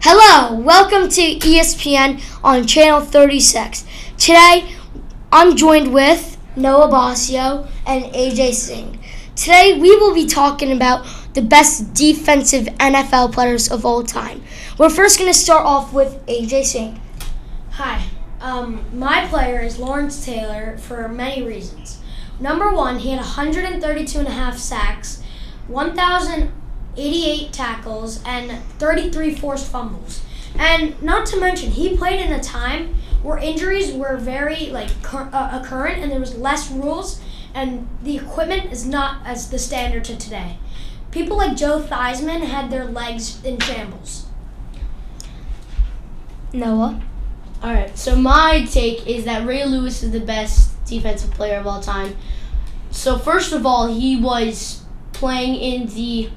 Hello, welcome to ESPN on Channel 36. Today, I'm joined with Noah Basio and AJ Singh. Today, we will be talking about the best defensive NFL players of all time. We're first going to start off with AJ Singh. Hi, my player is Lawrence Taylor for many reasons. Number one, he had 132.5 sacks, 1,088 tackles, and 33 forced fumbles. And not to mention, he played in a time where injuries were very occurrent, and there was less rules, and the equipment is not as the standard to today. People like Joe Theismann had their legs in shambles. Noah? Alright, so my take is that Ray Lewis is the best defensive player of all time. So first of all, he was playing in the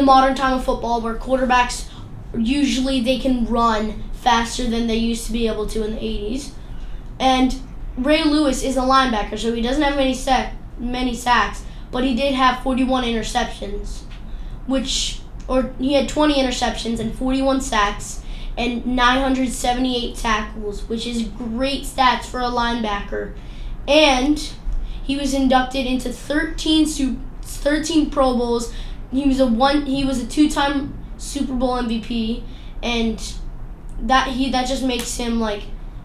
modern time of football where quarterbacks usually they can run faster than they used to be able to in the 80s. And Ray Lewis is a linebacker, so he doesn't have many sacks, but he did have 41 interceptions, he had 20 interceptions and 41 sacks and 978 tackles, which is great stats for a linebacker. And he was inducted into 13 Pro Bowls. He was a two-time Super Bowl MVP, and that just makes him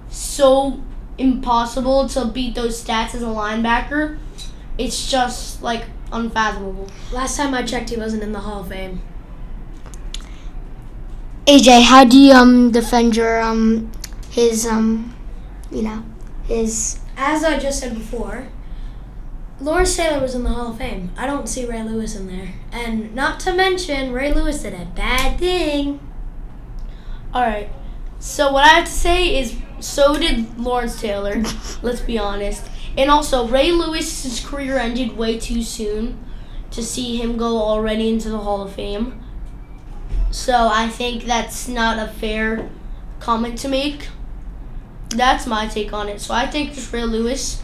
so impossible to beat those stats as a linebacker. It's just unfathomable. Last time I checked, he wasn't in the Hall of Fame. AJ, how do you defend your his As I just said before, Lawrence Taylor was in the Hall of Fame. I don't see Ray Lewis in there. And not to mention, Ray Lewis did a bad thing. Alright, so what I have to say is so did Lawrence Taylor, let's be honest. And also, Ray Lewis's career ended way too soon to see him go already into the Hall of Fame. So I think that's not a fair comment to make. That's my take on it. So I think just Ray Lewis,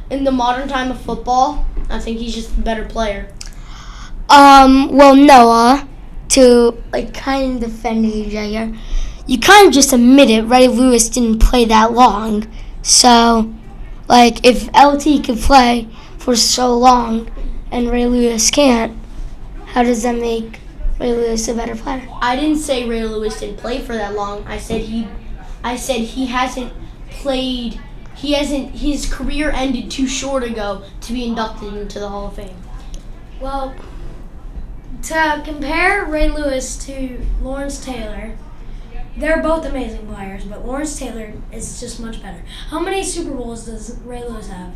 in the modern time of football, I think he's just a better player. Well, Noah, to kind of defend AJ here, you kind of just admitted Ray Lewis didn't play that long. So, if LT could play for so long and Ray Lewis can't, how does that make Ray Lewis a better player? I didn't say Ray Lewis didn't play for that long. I said he hasn't played. His career ended too short ago to be inducted into the Hall of Fame. Well, to compare Ray Lewis to Lawrence Taylor, they're both amazing players, but Lawrence Taylor is just much better. How many Super Bowls does Ray Lewis have?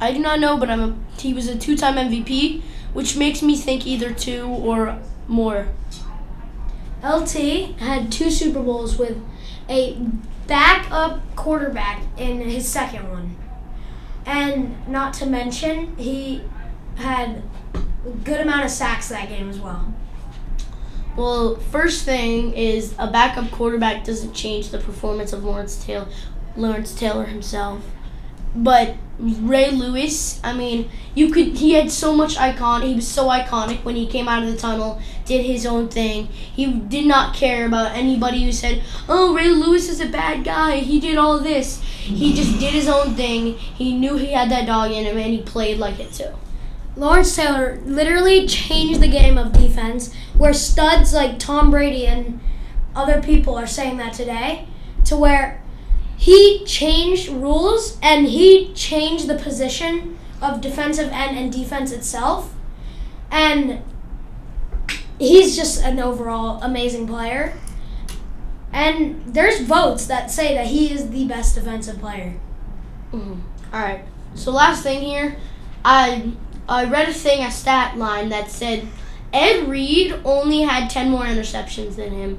I do not know, but he was a two-time MVP, which makes me think either two or more. LT had 2 Super Bowls with a backup quarterback in his second one. And not to mention, he had a good amount of sacks that game as well. Well, first thing is a backup quarterback doesn't change the performance of Lawrence Taylor himself. But Ray Lewis, he had so much he was so iconic when he came out of the tunnel, did his own thing. He did not care about anybody who said, "Oh, Ray Lewis is a bad guy. He did all this." He just did his own thing. He knew he had that dog in him, and he played like it too. Lawrence Taylor literally changed the game of defense, where studs like Tom Brady and other people are saying that today, to where he changed rules and he changed the position of defensive end and defense itself. And he's just an overall amazing player. And there's votes that say that he is the best defensive player. Mm-hmm. All right. So last thing here, I read a stat line that said Ed Reed only had 10 more interceptions than him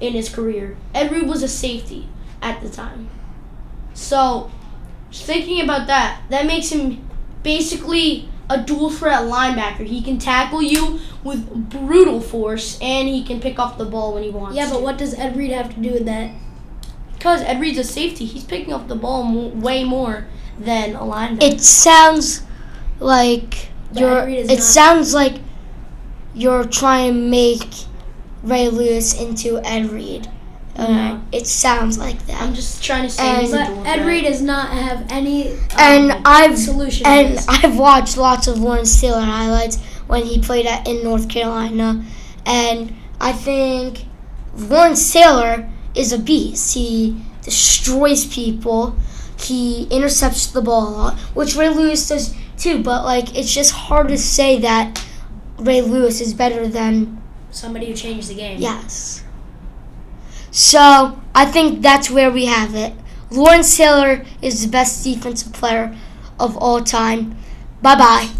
in his career. Ed Reed was a safety at the time. So, thinking about that makes him basically a dual threat linebacker. He can tackle you with brutal force, and he can pick off the ball when he wants to. Yeah, but what does Ed Reed have to do with that? Because Ed Reed's a safety. He's picking off the ball way more than a linebacker. It sounds like you're trying to make Ray Lewis into Ed Reed. No. It sounds like that. I'm just trying to say And- he's But doing Ed that. Reed does not have any solution. to And this. I've watched lots of Lawrence Taylor highlights when he played in North Carolina, and I think Lawrence Taylor is a beast. He destroys people. He intercepts the ball a lot, which Ray Lewis does too. But it's just hard to say that Ray Lewis is better than Somebody who changed the game. yes. So I think that's where we have it. Lawrence Taylor is the best defensive player of all time. Bye-bye.